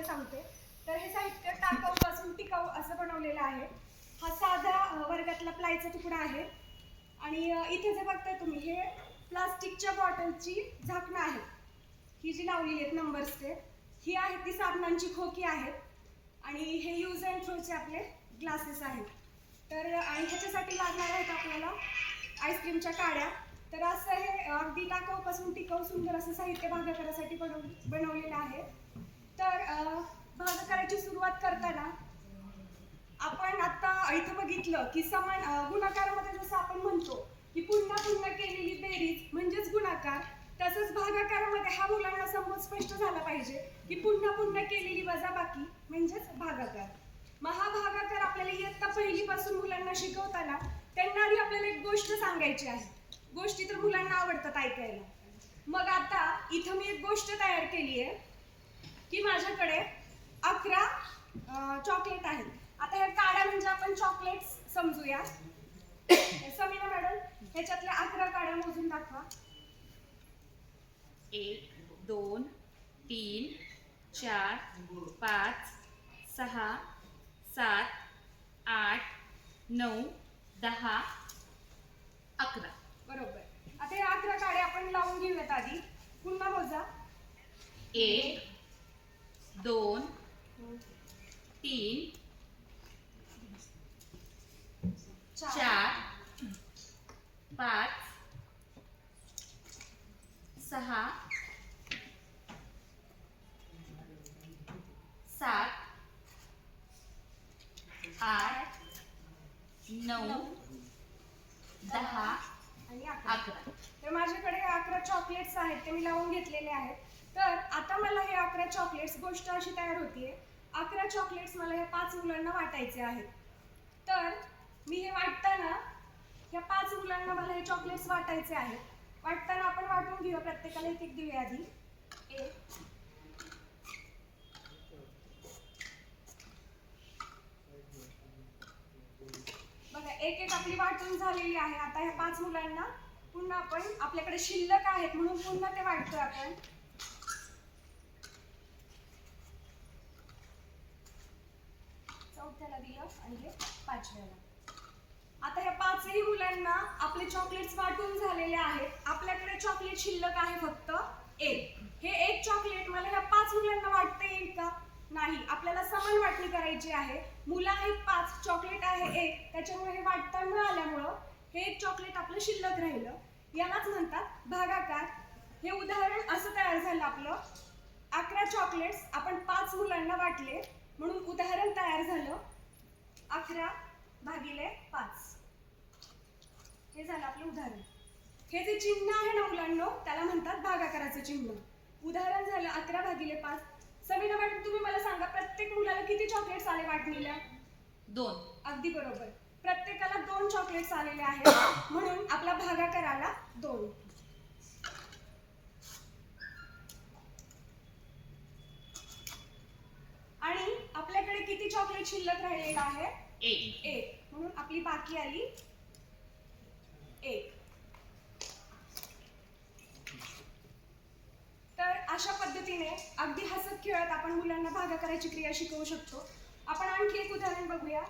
सांगते. तर हे साहित्य टाकाऊपासून टिकाऊ असं बनवलेलं आहे. हा साधा वर्गातला प्लायचा तुकडा आहे आणि इथे जे बघताय तुम्ही हे प्लास्टिकच्या बॉटलची झाकणं आहेत. ही जी लावलेली आहेत नंबर्सचे, ही आहेत ती साबणांची खोकी आहेत आणि हे यूज अँड थ्रोचे आपले ग्लासेस आहेत. तर आणि ह्याच्यासाठी लागणार आहेत आपल्याला आईस्क्रीमच्या काड्या. तर असं हे अगदी टाकाऊपासून टिकाऊ सुंदर असं साहित्य भागाकारासाठी बनवलेलं आहे. तर भागाकाराची सुरुवात करताना आपण आता इथं बघितलं की समान गुणाकारामध्ये जसं आपण म्हणतो की पुन्हा पुन्हा केलेली बेरीज म्हणजेच गुणाकार, तसंच भागाकारामध्ये हा मुलांना समज स्पष्ट झाला पाहिजे की पुन्हा पुन्हा केलेली वजाबाकी म्हणजेच भागाकार. मग हा भागाकार आपल्याला इयत्ता पहिलीपासून मुलांना शिकवताना त्यांना आधी आपल्याला एक गोष्ट सांगायची आहे. गोष्टी तर मुलांना आवडतात ऐकायला. मग आता इथं मी एक गोष्ट तयार केली आहे की माझ्याकडे 11 चॉकलेट आहेत. आता ह्या काड्या म्हणजे आपण चॉकलेट्स समजूया. समीना मॅडम ह्याच्यातल्या 11 काड्या मोजून दाखवा. 1 2 3 4 5 6 7 8 9 10 11. बरोबर. आता ह्या 11 काड्या आपण लावून घेऊयात आधी. पुन्हा मोजा. 1 2 3 4 5 6 7 8 9 10 आणि 11. 11. तर माझ्याकडे 11 चॉकलेट्स आहेत ते मी लावून घेतलेले आहेत. तर आता मला हे 11 चॉकलेट्स गोष्ट अशी तयार होतीये, 11 चॉकलेट्स मला ह्या 5 मुलांना वाटायचे आहेत. तर मी हे वाटताना ह्या 5 मुलांना मला हे चॉकलेट्स वाटायचे आहेत. वाटताना आपण वाटून घेऊया, प्रत्येकाला एक एक देऊया आधी. बघा एक एक आपली वाटून झालेली आहे. आता ह्या 5 मुलांना पुन्हा आपण आपल्याकडे शिल्लक आहेत म्हणून पुन्हा ते वाटतोय आपण. चौथ्याला दिलं आणि हे 5व्याला. आता ह्या 5ही मुलांना आपले चॉकलेट्स वाटून झालेले आहेत. आपल्याकडे चॉकलेट शिल्लक आहे फक्त 1. हे 1 चॉकलेट मला ह्या 5 मुलांना वाटता येईल का? नाही. आपल्याला समान वाटणी करायची आहे. मुलं आहेत 5, चॉकलेट आहे 1, त्याच्यामुळे हे वाटता न आल्यामुळं हे 1 चॉकलेट आपलं शिल्लक राहिलं. यालाच म्हणतात भागाकार. हे उदाहरण असं तयार झालं आपलं. 11 चॉकलेट्स आपण 5 मुलांना वाटले म्हणून उदाहरण तयार झालं 11 भागिले 5. हे झालं आपलं उदाहरण. हे जे चिन्ह आहे ना मुलांनो, त्याला म्हणतात भागाकाराचं चिन्ह. उदाहरण झालं 11 भागिले 5. समीना मॅडम तुम्ही मला सांगा, प्रत्येक मुलाला किती चॉकलेट्स आले वाटणीला? 2. अगदी बरोबर. प्रत्येकाला 2 चॉकलेट्स आलेले आहेत म्हणून आपला भागाकार आला 2. आणि आपल्याकडे किती चॉकलेट शिल्लक राहिलेलं आहे? 1. म्हणून आपली बाकी आली 1. तर अशा पद्धतीने अगदी हसत खेळत आपण मुलांना भागाकाराची क्रिया शिकवू शकतो. आपण आणखी एक उदाहरण बघूया.